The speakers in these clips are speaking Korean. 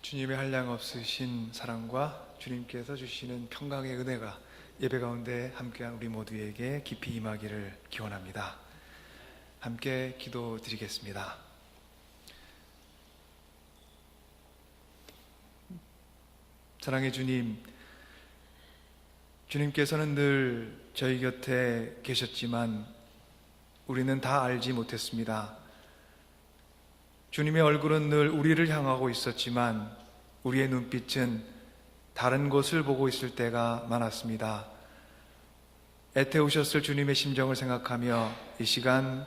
주님의 한량없으신 사랑과 주님께서 주시는 평강의 은혜가 예배 가운데 함께한 우리 모두에게 깊이 임하기를 기원합니다. 함께 기도드리겠습니다. 사랑의 주님, 주님께서는 늘 저희 곁에 계셨지만 우리는 다 알지 못했습니다. 주님의 얼굴은 늘 우리를 향하고 있었지만 우리의 눈빛은 다른 곳을 보고 있을 때가 많았습니다. 애태우셨을 주님의 심정을 생각하며 이 시간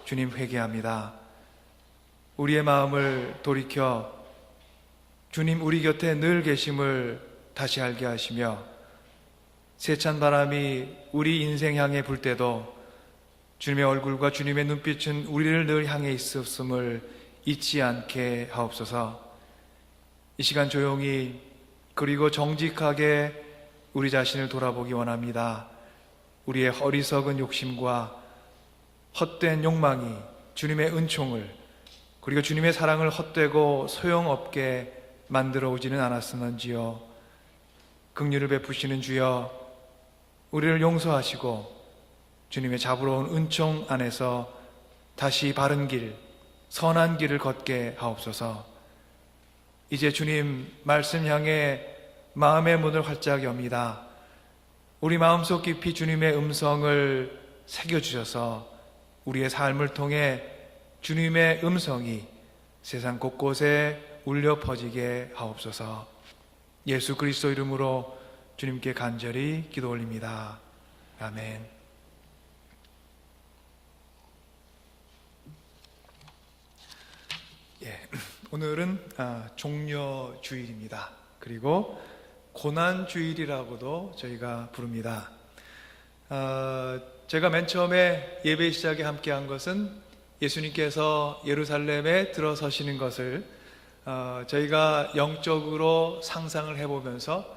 주님 회개합니다. 우리의 마음을 돌이켜 주님 우리 곁에 늘 계심을 다시 알게 하시며 세찬 바람이 우리 인생 향해 불 때도 주님의 얼굴과 주님의 눈빛은 우리를 늘 향해 있었음을 잊지 않게 하옵소서. 이 시간 조용히 그리고 정직하게 우리 자신을 돌아보기 원합니다. 우리의 어리석은 욕심과 헛된 욕망이 주님의 은총을 그리고 주님의 사랑을 헛되고 소용없게 만들어 오지는 않았으는지요. 긍휼을 베푸시는 주여, 우리를 용서하시고 주님의 잡으러온 은총 안에서 다시 바른 길, 선한 길을 걷게 하옵소서. 이제 주님 말씀 향해 마음의 문을 활짝 엽니다. 우리 마음속 깊이 주님의 음성을 새겨주셔서 우리의 삶을 통해 주님의 음성이 세상 곳곳에 울려 퍼지게 하옵소서. 예수 그리스도 이름으로 주님께 간절히 기도 올립니다. 아멘. 오늘은 종려주일입니다. 그리고 고난주일이라고도 저희가 부릅니다. 제가 맨 처음에 예배 시작에 함께한 것은 예수님께서 예루살렘에 들어서시는 것을 저희가 영적으로 상상을 해보면서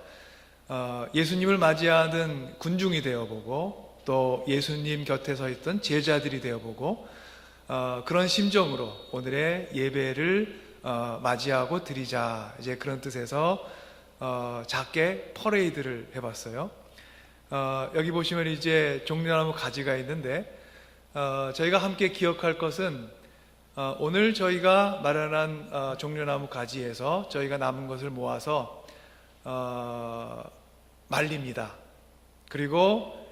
예수님을 맞이하는 군중이 되어보고 또 예수님 곁에 서 있던 제자들이 되어보고 그런 심정으로 오늘의 예배를 맞이하고 드리자, 이제 그런 뜻에서 작게 퍼레이드를 해봤어요. 여기 보시면 이제 종려나무 가지가 있는데 저희가 함께 기억할 것은 오늘 저희가 마련한 종려나무 가지에서 저희가 남은 것을 모아서 말립니다. 그리고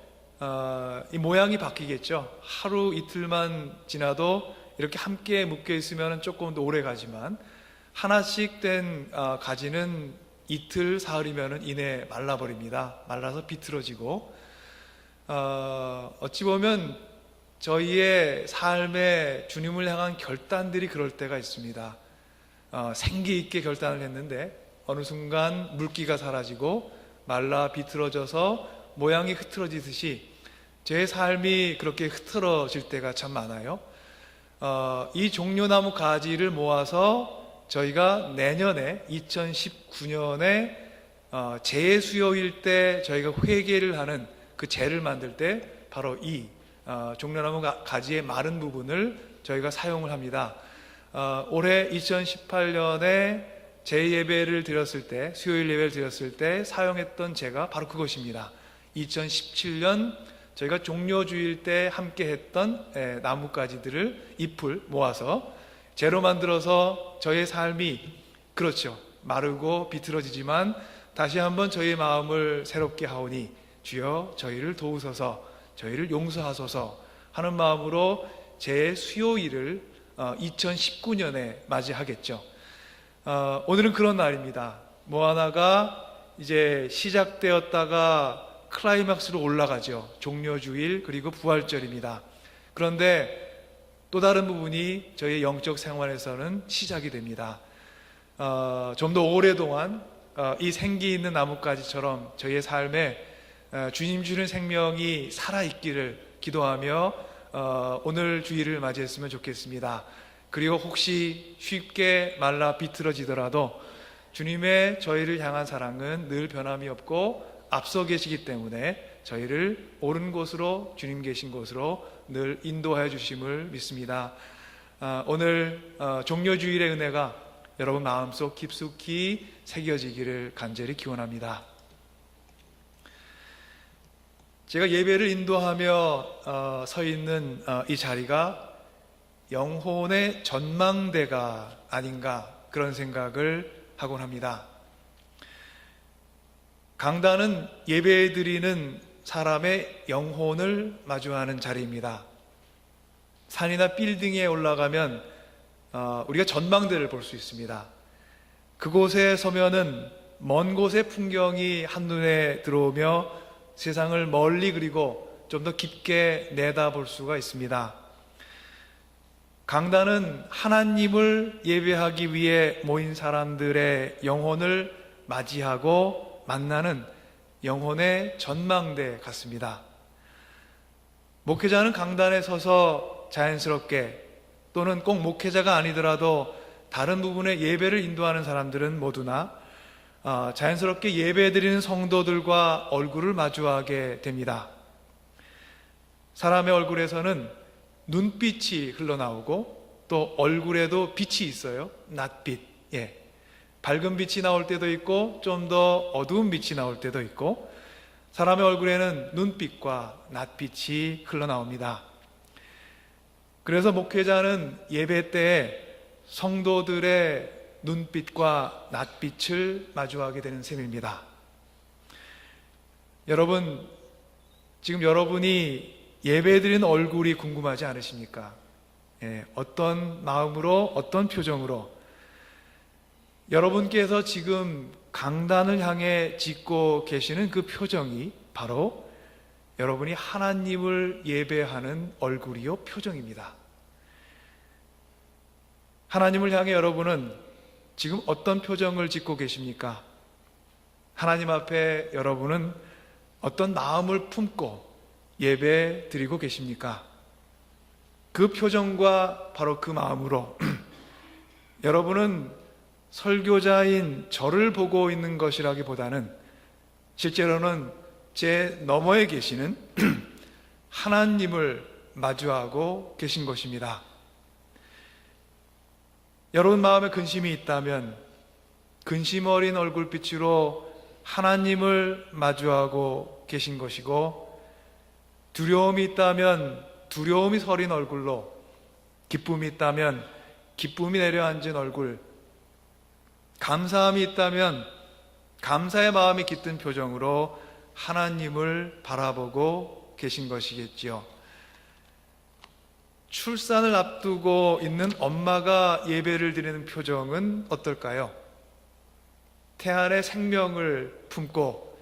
이 모양이 바뀌겠죠. 하루 이틀만 지나도 이렇게 함께 묶여 있으면 조금 더 오래 가지만 하나씩 된 가지는 이틀 사흘이면 이내 말라버립니다. 말라서 비틀어지고 어찌 보면 저희의 삶에 주님을 향한 결단들이 그럴 때가 있습니다. 생기 있게 결단을 했는데 어느 순간 물기가 사라지고 말라 비틀어져서 모양이 흐트러지듯이 제 삶이 그렇게 흐트러질 때가 참 많아요. 이 종려나무 가지를 모아서 저희가 내년에 2019년에 재수요일 때 저희가 회개를 하는 그 재를 만들 때 바로 이 종려나무 가지의 마른 부분을 저희가 사용을 합니다. 올해 2018년에 재예배를 드렸을 때, 수요일 예배를 드렸을 때 사용했던 재가 바로 그것입니다. 2017년 저희가 종려주일 때 함께 했던 나뭇가지들을 잎을 모아서 재로 만들어서 저의 삶이 그렇죠, 마르고 비틀어지지만 다시 한번 저희의 마음을 새롭게 하오니 주여 저희를 도우소서, 저희를 용서하소서 하는 마음으로 제 수요일을 2019년에 맞이하겠죠. 오늘은 그런 날입니다. 뭐 하나가 이제 시작되었다가 클라이막스로 올라가죠. 종려주일 그리고 부활절입니다. 그런데 또 다른 부분이 저희의 영적 생활에서는 시작이 됩니다. 좀 더 오랫동안 이 생기 있는 나뭇가지처럼 저희의 삶에 주님 주는 생명이 살아있기를 기도하며 오늘 주일을 맞이했으면 좋겠습니다. 그리고 혹시 쉽게 말라 비틀어지더라도 주님의 저희를 향한 사랑은 늘 변함이 없고 앞서 계시기 때문에 저희를 옳은 곳으로, 주님 계신 곳으로 늘 인도하여 주심을 믿습니다. 오늘 종려주일의 은혜가 여러분 마음속 깊숙이 새겨지기를 간절히 기원합니다. 제가 예배를 인도하며 서 있는 이 자리가 영혼의 전망대가 아닌가 그런 생각을 하곤 합니다. 강단은 예배드리는 사람의 영혼을 마주하는 자리입니다. 산이나 빌딩에 올라가면 우리가 전망대를 볼 수 있습니다. 그곳에 서면은 먼 곳의 풍경이 한눈에 들어오며 세상을 멀리 그리고 좀 더 깊게 내다볼 수가 있습니다. 강단은 하나님을 예배하기 위해 모인 사람들의 영혼을 맞이하고 만나는 영혼의 전망대 같습니다. 목회자는 강단에 서서 자연스럽게 또는 꼭 목회자가 아니더라도 다른 부분의 예배를 인도하는 사람들은 모두나 자연스럽게 예배드리는 성도들과 얼굴을 마주하게 됩니다. 사람의 얼굴에서는 눈빛이 흘러나오고 또 얼굴에도 빛이 있어요. 낯빛. 밝은 빛이 나올 때도 있고 좀 더 어두운 빛이 나올 때도 있고 사람의 얼굴에는 눈빛과 낯빛이 흘러나옵니다. 그래서 목회자는 예배 때에 성도들의 눈빛과 낯빛을 마주하게 되는 셈입니다. 여러분, 지금 여러분이 예배드린 얼굴이 궁금하지 않으십니까? 어떤 마음으로, 어떤 표정으로 여러분께서 지금 강단을 향해 짓고 계시는 그 표정이 바로 여러분이 하나님을 예배하는 얼굴이요 표정입니다. 하나님을 향해 여러분은 지금 어떤 표정을 짓고 계십니까? 하나님 앞에 여러분은 어떤 마음을 품고 예배 드리고 계십니까? 그 표정과 바로 그 마음으로 여러분은 설교자인 저를 보고 있는 것이라기보다는 실제로는 제 너머에 계시는 하나님을 마주하고 계신 것입니다. 여러분 마음에 근심이 있다면 근심 어린 얼굴빛으로 하나님을 마주하고 계신 것이고, 두려움이 있다면 두려움이 서린 얼굴로, 기쁨이 있다면 기쁨이 내려앉은 얼굴, 감사함이 있다면 감사의 마음이 깃든 표정으로 하나님을 바라보고 계신 것이겠지요. 출산을 앞두고 있는 엄마가 예배를 드리는 표정은 어떨까요? 태안의 생명을 품고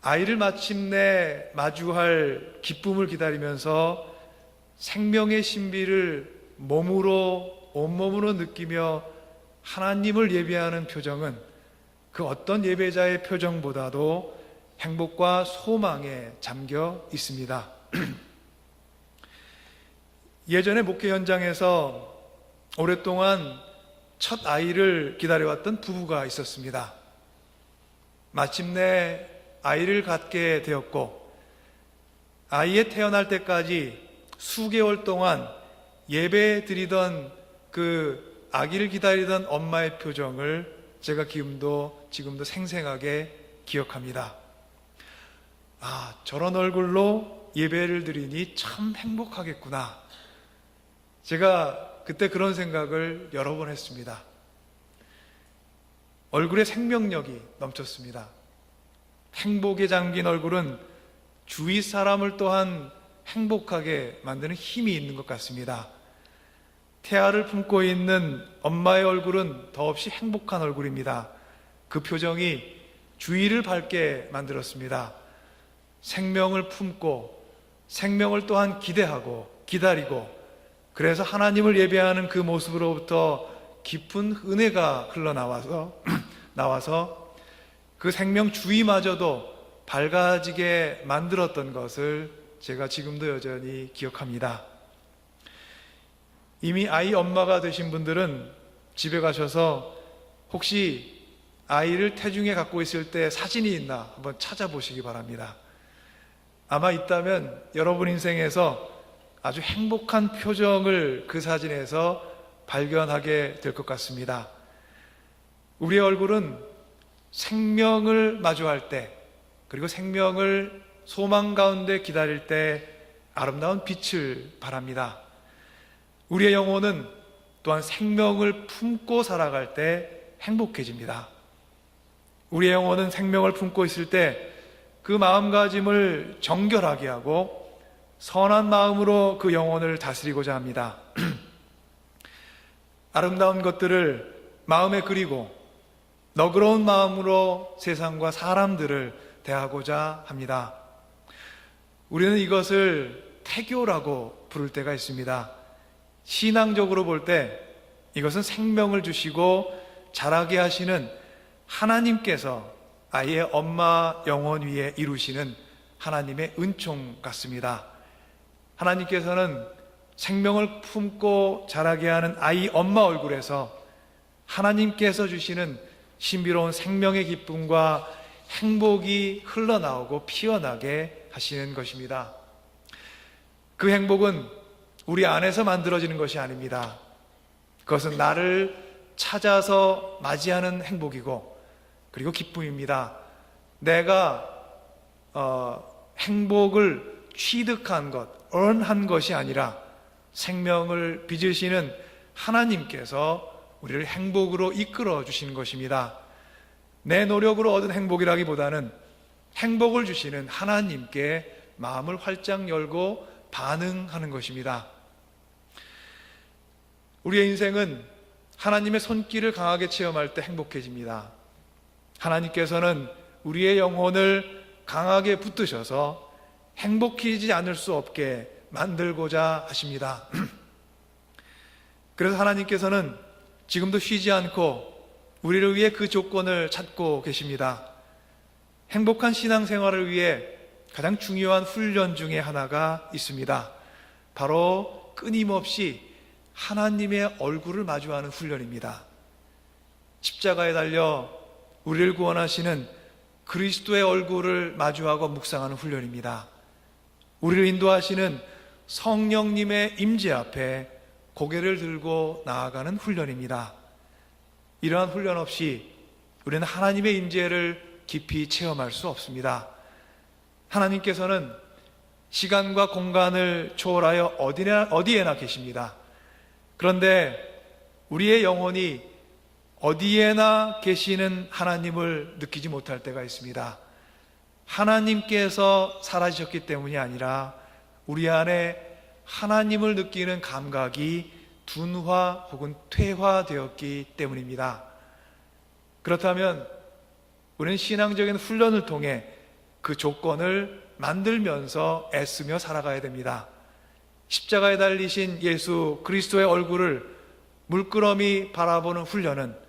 아이를 마침내 마주할 기쁨을 기다리면서 생명의 신비를 몸으로, 온몸으로 느끼며 하나님을 예배하는 표정은 그 어떤 예배자의 표정보다도 행복과 소망에 잠겨 있습니다. 예전에 목회 현장에서 오랫동안 첫 아이를 기다려왔던 부부가 있었습니다. 마침내 아이를 갖게 되었고, 아이의 태어날 때까지 수개월 동안 예배 드리던 그 아기를 기다리던 엄마의 표정을 제가 지금도 생생하게 기억합니다. 저런 얼굴로 예배를 드리니 참 행복하겠구나. 제가 그때 그런 생각을 여러 번 했습니다. 얼굴에 생명력이 넘쳤습니다. 행복에 잠긴 얼굴은 주위 사람을 또한 행복하게 만드는 힘이 있는 것 같습니다. 태아를 품고 있는 엄마의 얼굴은 더없이 행복한 얼굴입니다. 그 표정이 주위를 밝게 만들었습니다. 생명을 품고 생명을 또한 기대하고 기다리고, 그래서 하나님을 예배하는 그 모습으로부터 깊은 은혜가 흘러나와서 그 생명 주위마저도 밝아지게 만들었던 것을 제가 지금도 여전히 기억합니다. 이미 아이 엄마가 되신 분들은 집에 가셔서 혹시 아이를 태중에 갖고 있을 때 사진이 있나 한번 찾아보시기 바랍니다. 아마 있다면 여러분 인생에서 아주 행복한 표정을 그 사진에서 발견하게 될 것 같습니다. 우리의 얼굴은 생명을 마주할 때, 그리고 생명을 소망 가운데 기다릴 때 아름다운 빛을 발합니다. 우리의 영혼은 또한 생명을 품고 살아갈 때 행복해집니다. 우리의 영혼은 생명을 품고 있을 때 그 마음가짐을 정결하게 하고 선한 마음으로 그 영혼을 다스리고자 합니다. 아름다운 것들을 마음에 그리고 너그러운 마음으로 세상과 사람들을 대하고자 합니다. 우리는 이것을 태교라고 부를 때가 있습니다. 신앙적으로 볼 때 이것은 생명을 주시고 자라게 하시는 하나님께서 아이의 엄마 영혼 위에 이루시는 하나님의 은총 같습니다. 하나님께서는 생명을 품고 자라게 하는 아이 엄마 얼굴에서 하나님께서 주시는 신비로운 생명의 기쁨과 행복이 흘러나오고 피어나게 하시는 것입니다. 그 행복은 우리 안에서 만들어지는 것이 아닙니다. 그것은 나를 찾아서 맞이하는 행복이고 그리고 기쁨입니다. 내가 행복을 취득한 것, earn한 것이 아니라 생명을 빚으시는 하나님께서 우리를 행복으로 이끌어 주시는 것입니다. 내 노력으로 얻은 행복이라기보다는 행복을 주시는 하나님께 마음을 활짝 열고 반응하는 것입니다. 우리의 인생은 하나님의 손길을 강하게 체험할 때 행복해집니다. 하나님께서는 우리의 영혼을 강하게 붙드셔서 행복해지지 않을 수 없게 만들고자 하십니다. 그래서 하나님께서는 지금도 쉬지 않고 우리를 위해 그 조건을 찾고 계십니다. 행복한 신앙생활을 위해 가장 중요한 훈련 중에 하나가 있습니다. 바로 끊임없이 하나님의 얼굴을 마주하는 훈련입니다. 십자가에 달려 우리를 구원하시는 그리스도의 얼굴을 마주하고 묵상하는 훈련입니다. 우리를 인도하시는 성령님의 임재 앞에 고개를 들고 나아가는 훈련입니다. 이러한 훈련 없이 우리는 하나님의 임재를 깊이 체험할 수 없습니다. 하나님께서는 시간과 공간을 초월하여 어디에나 계십니다. 그런데 우리의 영혼이 어디에나 계시는 하나님을 느끼지 못할 때가 있습니다. 하나님께서 사라지셨기 때문이 아니라 우리 안에 하나님을 느끼는 감각이 둔화 혹은 퇴화되었기 때문입니다. 그렇다면 우리는 신앙적인 훈련을 통해 그 조건을 만들면서 애쓰며 살아가야 됩니다. 십자가에 달리신 예수 그리스도의 얼굴을 물끄러미 바라보는 훈련은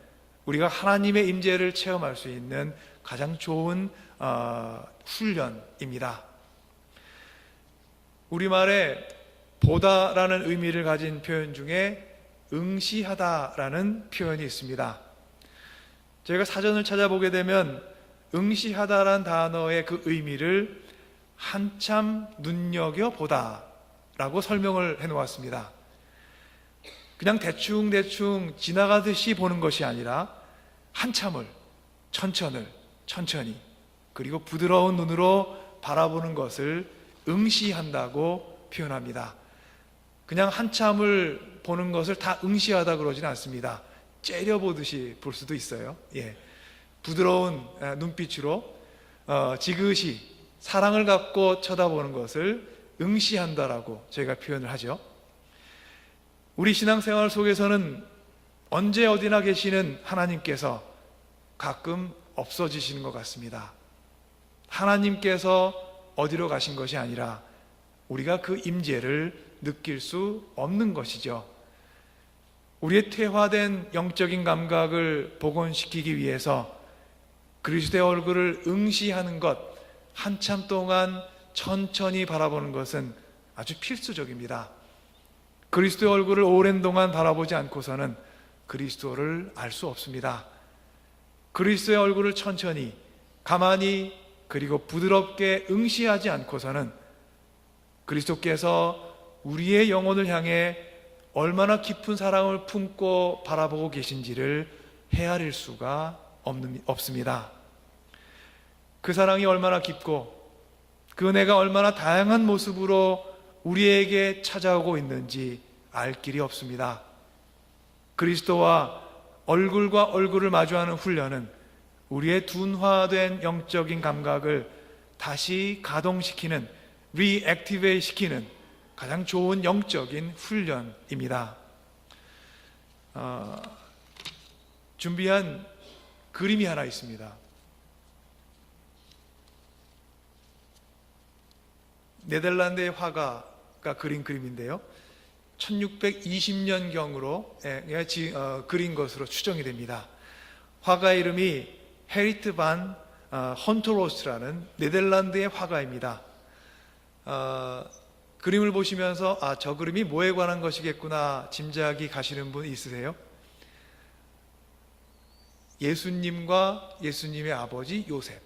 우리가 하나님의 임재를 체험할 수 있는 가장 좋은 훈련입니다. 우리말에 보다라는 의미를 가진 표현 중에 응시하다라는 표현이 있습니다. 저희가 사전을 찾아보게 되면 응시하다라는 단어의 그 의미를 한참 눈여겨보다라고 설명을 해놓았습니다. 그냥 대충 지나가듯이 보는 것이 아니라 한참을, 천천히 그리고 부드러운 눈으로 바라보는 것을 응시한다고 표현합니다. 그냥 한참을 보는 것을 다 응시하다 그러지는 않습니다. 째려보듯이 볼 수도 있어요. 부드러운 눈빛으로 지그시 사랑을 갖고 쳐다보는 것을 응시한다라고 저희가 표현을 하죠. 우리 신앙생활 속에서는 언제 어디나 계시는 하나님께서 가끔 없어지시는 것 같습니다. 하나님께서 어디로 가신 것이 아니라 우리가 그 임재를 느낄 수 없는 것이죠. 우리의 퇴화된 영적인 감각을 복원시키기 위해서 그리스도의 얼굴을 응시하는 것, 한참 동안 천천히 바라보는 것은 아주 필수적입니다. 그리스도의 얼굴을 오랜 동안 바라보지 않고서는 그리스도를 알 수 없습니다. 그리스도의 얼굴을 천천히, 가만히, 그리고 부드럽게 응시하지 않고서는 그리스도께서 우리의 영혼을 향해 얼마나 깊은 사랑을 품고 바라보고 계신지를 헤아릴 수가 없습니다. 그 사랑이 얼마나 깊고 그 은혜가 얼마나 다양한 모습으로 우리에게 찾아오고 있는지 알 길이 없습니다. 그리스도와 얼굴과 얼굴을 마주하는 훈련은 우리의 둔화된 영적인 감각을 다시 가동시키는, 리액티베이트 시키는 가장 좋은 영적인 훈련입니다. 준비한 그림이 하나 있습니다. 네덜란드의 화가가 그린 그림인데요, 1620년경으로 그린 것으로 추정이 됩니다. 화가 이름이 헤리트 반 헌토로스라는 네덜란드의 화가입니다. 그림을 보시면서 저 그림이 뭐에 관한 것이겠구나 짐작이 가시는 분 있으세요? 예수님과 예수님의 아버지 요셉.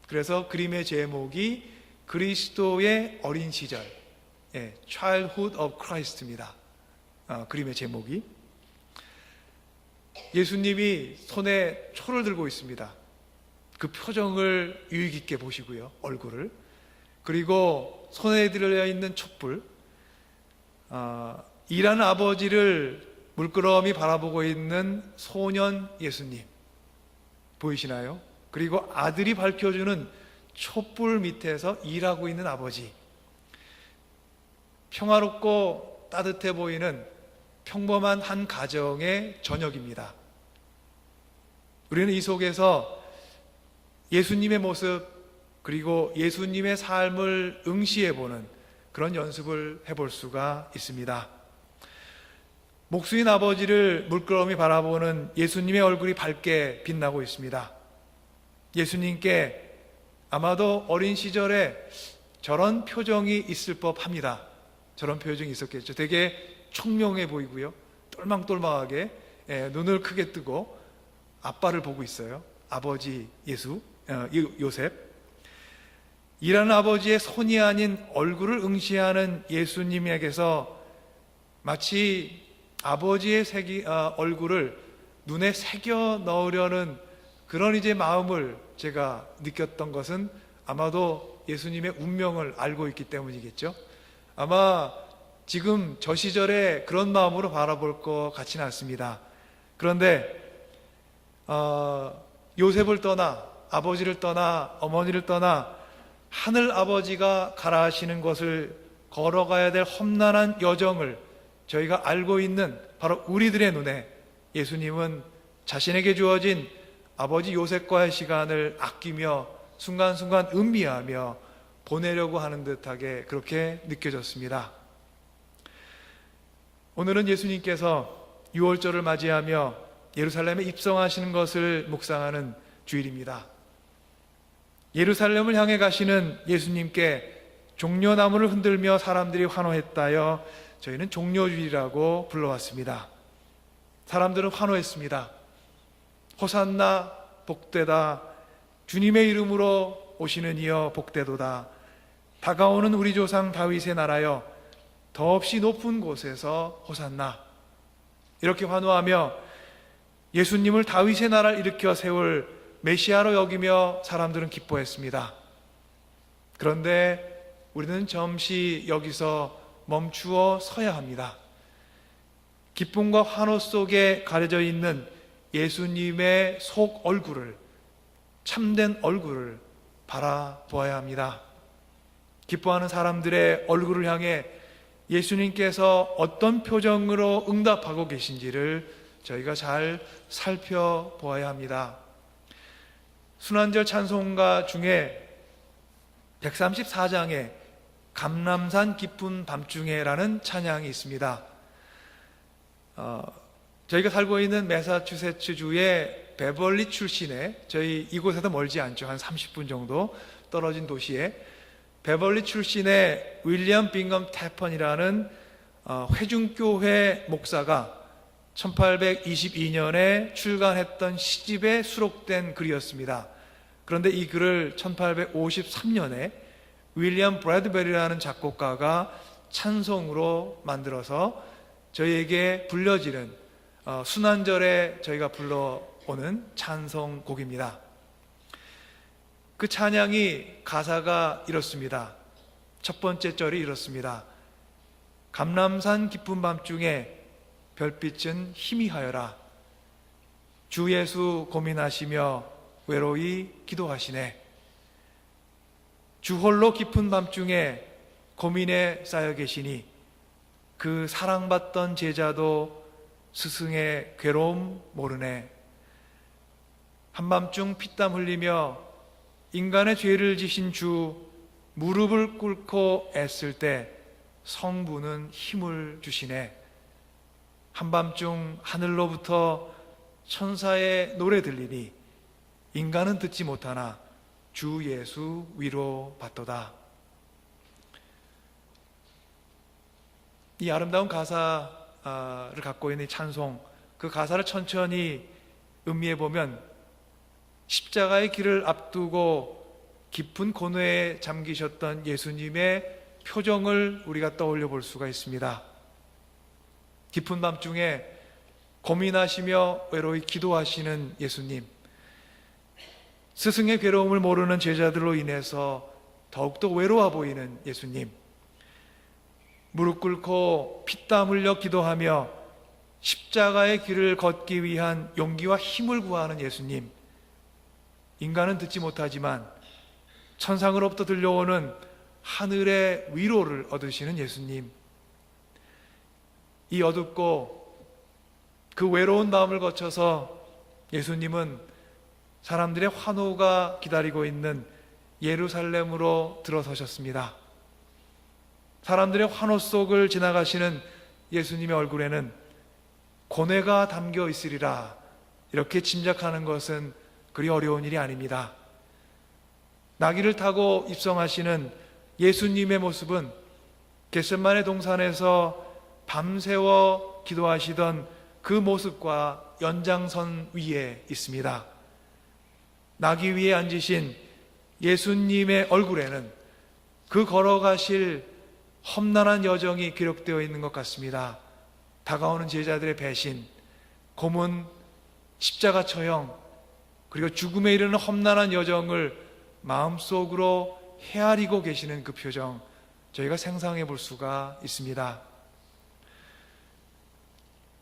그래서 그림의 제목이 그리스도의 어린 시절, Childhood of Christ입니다. 그림의 제목이. 예수님이 손에 초를 들고 있습니다. 그 표정을 유익 있게 보시고요, 얼굴을. 그리고 손에 들어있는 촛불, 일하는 아버지를 물끄러미 바라보고 있는 소년 예수님 보이시나요? 그리고 아들이 밝혀주는 촛불 밑에서 일하고 있는 아버지. 평화롭고 따뜻해 보이는 평범한 한 가정의 저녁입니다. 우리는 이 속에서 예수님의 모습, 그리고 예수님의 삶을 응시해보는 그런 연습을 해볼 수가 있습니다. 목수인 아버지를 물끄러미 바라보는 예수님의 얼굴이 밝게 빛나고 있습니다. 예수님께 아마도 어린 시절에 저런 표정이 있을 법합니다. 저런 표정이 있었겠죠. 되게 총명해 보이고요, 똘망똘망하게 눈을 크게 뜨고 아빠를 보고 있어요. 아버지 요셉. 일하는 아버지의 손이 아닌 얼굴을 응시하는 예수님에게서 마치 아버지의 얼굴을 눈에 새겨 넣으려는 그런 이제 마음을 제가 느꼈던 것은 아마도 예수님의 운명을 알고 있기 때문이겠죠. 아마 지금 저 시절에 그런 마음으로 바라볼 것 같지는 않습니다. 그런데 요셉을 떠나, 아버지를 떠나, 어머니를 떠나 하늘 아버지가 가라 하시는 것을 걸어가야 될 험난한 여정을 저희가 알고 있는 바로 우리들의 눈에 예수님은 자신에게 주어진 아버지 요셉과의 시간을 아끼며 순간순간 음미하며 보내려고 하는 듯하게 그렇게 느껴졌습니다. 오늘은 예수님께서 유월절을 맞이하며 예루살렘에 입성하시는 것을 묵상하는 주일입니다. 예루살렘을 향해 가시는 예수님께 종려나무를 흔들며 사람들이 환호했다여 저희는 종려주일이라고 불러왔습니다. 사람들은 환호했습니다. 호산나 복되다, 주님의 이름으로 오시는 이여 복되도다, 다가오는 우리 조상 다윗의 나라여 더없이 높은 곳에서 호산나. 이렇게 환호하며 예수님을 다윗의 나라를 일으켜 세울 메시아로 여기며 사람들은 기뻐했습니다. 그런데 우리는 잠시 여기서 멈추어 서야 합니다. 기쁨과 환호 속에 가려져 있는 예수님의 속 얼굴을, 참된 얼굴을 바라보아야 합니다. 기뻐하는 사람들의 얼굴을 향해 예수님께서 어떤 표정으로 응답하고 계신지를 저희가 잘 살펴보아야 합니다. 순환절 찬송가 중에 134장에 감람산 깊은 밤중에라는 찬양이 있습니다. 저희가 살고 있는 매사추세츠주의 베벌리 출신의, 저희 이곳에서 멀지 않죠, 한 30분 정도 떨어진 도시에 베벌리 출신의 윌리엄 빙엄 태펀이라는 회중교회 목사가 1822년에 출간했던 시집에 수록된 글이었습니다. 그런데 이 글을 1853년에 윌리엄 브래드베리라는 작곡가가 찬송으로 만들어서 저희에게 불려지는 순환절에 저희가 불러 오는 찬송곡입니다. 그 찬양이 가사가 이렇습니다. 첫 번째 절이 이렇습니다. 감람산 깊은 밤중에 별빛은 희미하여라. 주 예수 고민하시며 외로이 기도하시네. 주 홀로 깊은 밤중에 고민에 쌓여 계시니 그 사랑받던 제자도 스승의 괴로움 모르네. 한밤중 피땀 흘리며 인간의 죄를 지신 주 무릎을 꿇고 애쓸 때 성부는 힘을 주시네. 한밤중 하늘로부터 천사의 노래 들리니 인간은 듣지 못하나 주 예수 위로 받도다. 이 아름다운 가사를 갖고 있는 찬송, 그 가사를 천천히 음미해 보면 십자가의 길을 앞두고 깊은 고뇌에 잠기셨던 예수님의 표정을 우리가 떠올려 볼 수가 있습니다. 깊은 밤중에 고민하시며 외로이 기도하시는 예수님, 스승의 괴로움을 모르는 제자들로 인해서 더욱더 외로워 보이는 예수님, 무릎 꿇고 피땀 흘려 기도하며 십자가의 길을 걷기 위한 용기와 힘을 구하는 예수님, 인간은 듣지 못하지만 천상으로부터 들려오는 하늘의 위로를 얻으시는 예수님, 이 어둡고 그 외로운 마음을 거쳐서 예수님은 사람들의 환호가 기다리고 있는 예루살렘으로 들어서셨습니다. 사람들의 환호 속을 지나가시는 예수님의 얼굴에는 고뇌가 담겨 있으리라, 이렇게 짐작하는 것은 그리 어려운 일이 아닙니다. 나귀를 타고 입성하시는 예수님의 모습은 겟세마네 동산에서 밤새워 기도하시던 그 모습과 연장선 위에 있습니다. 나귀 위에 앉으신 예수님의 얼굴에는 그 걸어가실 험난한 여정이 기록되어 있는 것 같습니다. 다가오는 제자들의 배신, 고문, 십자가 처형, 그리고 죽음에 이르는 험난한 여정을 마음속으로 헤아리고 계시는 그 표정, 저희가 상상해 볼 수가 있습니다.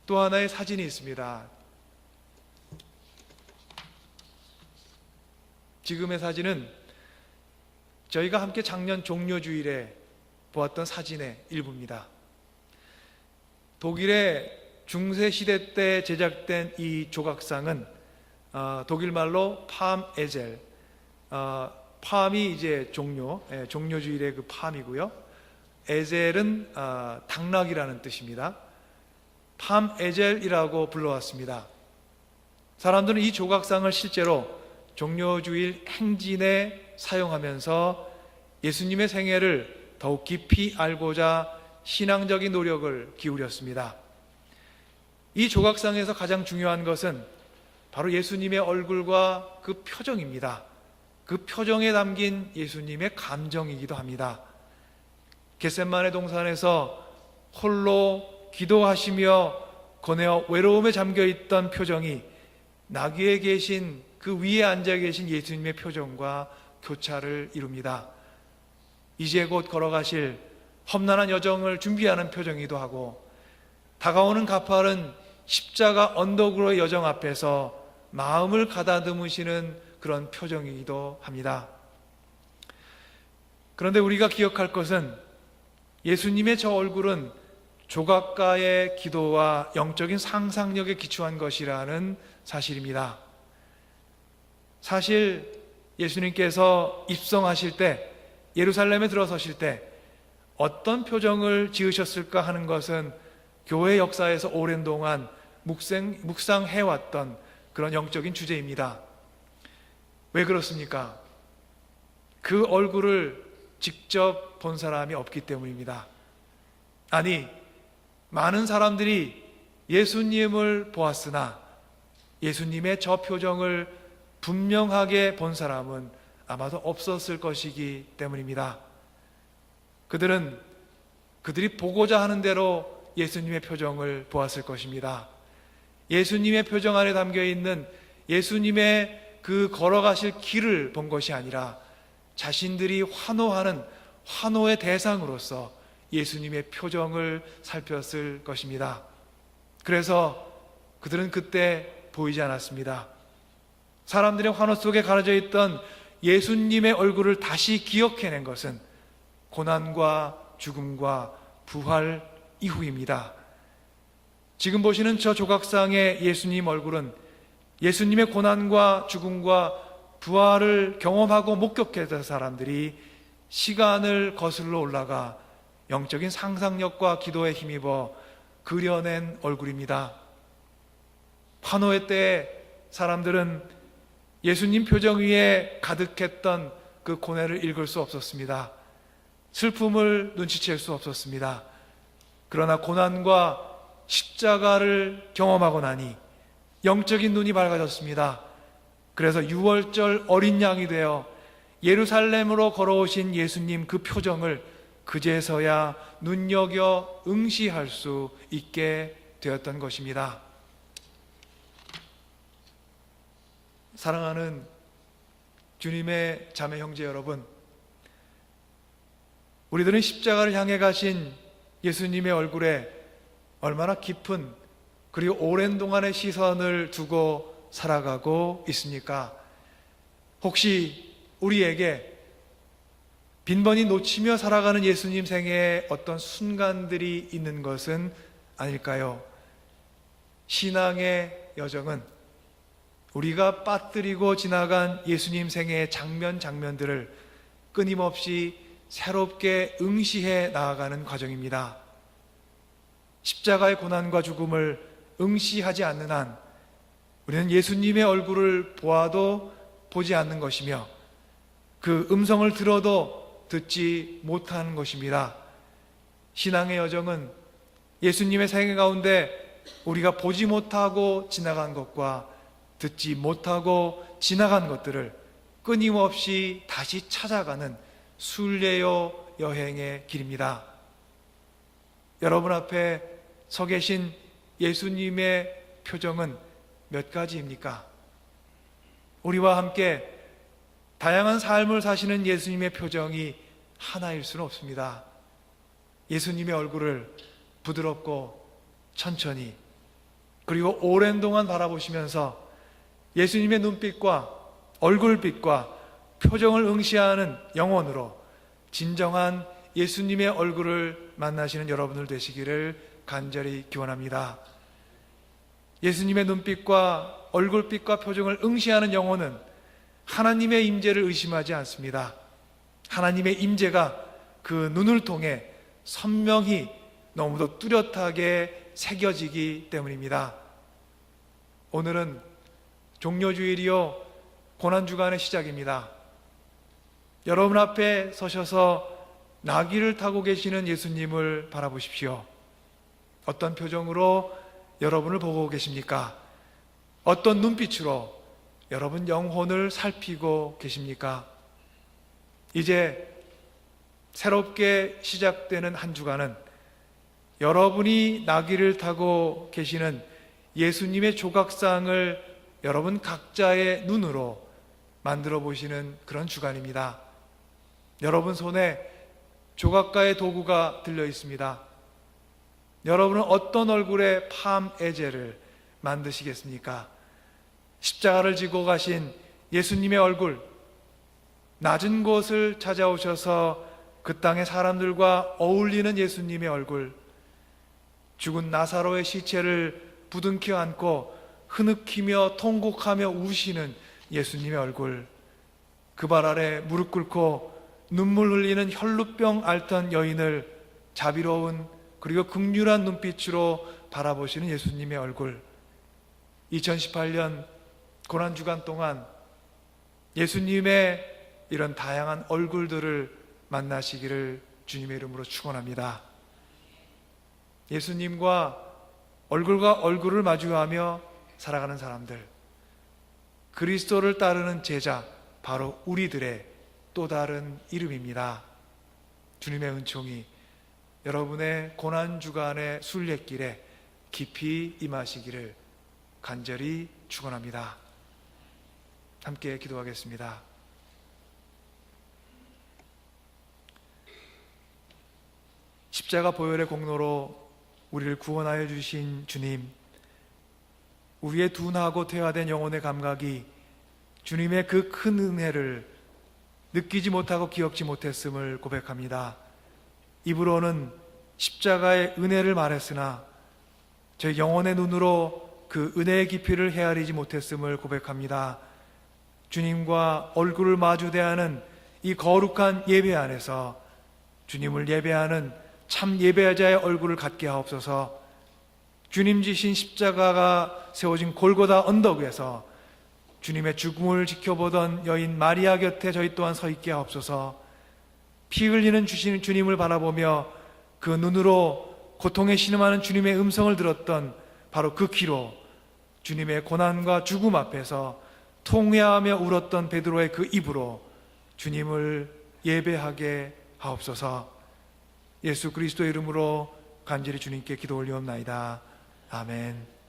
또 하나의 사진이 있습니다. 지금의 사진은 저희가 함께 작년 종료주일에 보았던 사진의 일부입니다. 독일의 중세시대 때 제작된 이 조각상은 독일 말로 팜 에젤, 팜이 이제 종료주일의 그 팜이고요. 에젤은 당나귀라는 뜻입니다. 팜 에젤이라고 불러왔습니다. 사람들은 이 조각상을 실제로 종료주일 행진에 사용하면서 예수님의 생애를 더욱 깊이 알고자 신앙적인 노력을 기울였습니다. 이 조각상에서 가장 중요한 것은 바로 예수님의 얼굴과 그 표정입니다. 그 표정에 담긴 예수님의 감정이기도 합니다. 겟세마네 동산에서 홀로 기도하시며 고뇌와 외로움에 잠겨있던 표정이 나귀에 계신 그 위에 앉아 계신 예수님의 표정과 교차를 이룹니다. 이제 곧 걸어가실 험난한 여정을 준비하는 표정이기도 하고, 다가오는 가파른 십자가 언덕으로의 여정 앞에서 마음을 가다듬으시는 그런 표정이기도 합니다. 그런데 우리가 기억할 것은 예수님의 저 얼굴은 조각가의 기도와 영적인 상상력에 기초한 것이라는 사실입니다. 사실 예수님께서 입성하실 때, 예루살렘에 들어서실 때 어떤 표정을 지으셨을까 하는 것은 교회 역사에서 오랜 동안 묵상해왔던 그런 영적인 주제입니다. 왜 그렇습니까? 그 얼굴을 직접 본 사람이 없기 때문입니다. 아니, 많은 사람들이 예수님을 보았으나 예수님의 저 표정을 분명하게 본 사람은 아마도 없었을 것이기 때문입니다. 그들이 보고자 하는 대로 예수님의 표정을 보았을 것입니다. 예수님의 표정 안에 담겨 있는 예수님의 그 걸어가실 길을 본 것이 아니라 자신들이 환호하는 환호의 대상으로서 예수님의 표정을 살폈을 것입니다. 그래서 그들은 그때 보이지 않았습니다. 사람들의 환호 속에 가려져 있던 예수님의 얼굴을 다시 기억해낸 것은 고난과 죽음과 부활 이후입니다. 지금 보시는 저 조각상의 예수님 얼굴은 예수님의 고난과 죽음과 부활을 경험하고 목격했던 사람들이 시간을 거슬러 올라가 영적인 상상력과 기도에 힘입어 그려낸 얼굴입니다. 환호의 때에 사람들은 예수님 표정 위에 가득했던 그 고뇌를 읽을 수 없었습니다. 슬픔을 눈치챌 수 없었습니다. 그러나 고난과 십자가를 경험하고 나니 영적인 눈이 밝아졌습니다. 그래서 유월절 어린 양이 되어 예루살렘으로 걸어오신 예수님 그 표정을 그제서야 눈여겨 응시할 수 있게 되었던 것입니다. 사랑하는 주님의 자매 형제 여러분, 우리들은 십자가를 향해 가신 예수님의 얼굴에 얼마나 깊은 그리고 오랜 동안의 시선을 두고 살아가고 있습니까? 혹시 우리에게 빈번히 놓치며 살아가는 예수님 생애에 어떤 순간들이 있는 것은 아닐까요? 신앙의 여정은 우리가 빠뜨리고 지나간 예수님 생애의 장면들을 끊임없이 새롭게 응시해 나아가는 과정입니다. 십자가의 고난과 죽음을 응시하지 않는 한 우리는 예수님의 얼굴을 보아도 보지 않는 것이며 그 음성을 들어도 듣지 못하는 것입니다. 신앙의 여정은 예수님의 생애 가운데 우리가 보지 못하고 지나간 것과 듣지 못하고 지나간 것들을 끊임없이 다시 찾아가는 순례요 여행의 길입니다. 여러분 앞에 서 계신 예수님의 표정은 몇 가지입니까? 우리와 함께 다양한 삶을 사시는 예수님의 표정이 하나일 수는 없습니다. 예수님의 얼굴을 부드럽고 천천히 그리고 오랜 동안 바라보시면서 예수님의 눈빛과 얼굴빛과 표정을 응시하는 영혼으로 진정한 예수님의 얼굴을 만나시는 여러분들 되시기를 간절히 기원합니다. 예수님의 눈빛과 얼굴빛과 표정을 응시하는 영혼은 하나님의 임재를 의심하지 않습니다. 하나님의 임재가 그 눈을 통해 선명히 너무도 뚜렷하게 새겨지기 때문입니다. 오늘은 종료주일이요 고난주간의 시작입니다. 여러분 앞에 서셔서 나귀를 타고 계시는 예수님을 바라보십시오. 어떤 표정으로 여러분을 보고 계십니까? 어떤 눈빛으로 여러분 영혼을 살피고 계십니까? 이제 새롭게 시작되는 한 주간은 여러분이 나귀를 타고 계시는 예수님의 조각상을 여러분 각자의 눈으로 만들어 보시는 그런 주간입니다. 여러분 손에 조각가의 도구가 들려 있습니다. 여러분은 어떤 얼굴의 팜 에제를 만드시겠습니까? 십자가를 지고 가신 예수님의 얼굴, 낮은 곳을 찾아오셔서 그 땅의 사람들과 어울리는 예수님의 얼굴, 죽은 나사로의 시체를 부둥켜 안고 흐느끼며 통곡하며 우시는 예수님의 얼굴, 그 발 아래 무릎 꿇고 눈물 흘리는 혈루병 앓던 여인을 자비로운 그리고 긍휼한 눈빛으로 바라보시는 예수님의 얼굴, 2018년 고난주간 동안 예수님의 이런 다양한 얼굴들을 만나시기를 주님의 이름으로 축원합니다. 예수님과 얼굴과 얼굴을 마주하며 살아가는 사람들, 그리스도를 따르는 제자, 바로 우리들의 또 다른 이름입니다. 주님의 은총이 여러분의 고난주간의 순례길에 깊이 임하시기를 간절히 축원합니다. 함께 기도하겠습니다. 십자가 보혈의 공로로 우리를 구원하여 주신 주님, 우리의 둔하고 퇴화된 영혼의 감각이 주님의 그 큰 은혜를 느끼지 못하고 기억지 못했음을 고백합니다. 입으로는 십자가의 은혜를 말했으나 저희 영혼의 눈으로 그 은혜의 깊이를 헤아리지 못했음을 고백합니다. 주님과 얼굴을 마주대하는 이 거룩한 예배 안에서 주님을 예배하는 참 예배자의 얼굴을 갖게 하옵소서. 주님 지신 십자가가 세워진 골고다 언덕 위에서 주님의 죽음을 지켜보던 여인 마리아 곁에 저희 또한 서 있게 하옵소서. 피 흘리는 주님을 바라보며 그 눈으로 고통에 신음하는 주님의 음성을 들었던 바로 그 귀로 주님의 고난과 죽음 앞에서 통회하며 울었던 베드로의 그 입으로 주님을 예배하게 하옵소서. 예수 그리스도의 이름으로 간절히 주님께 기도 올리옵나이다. 아멘.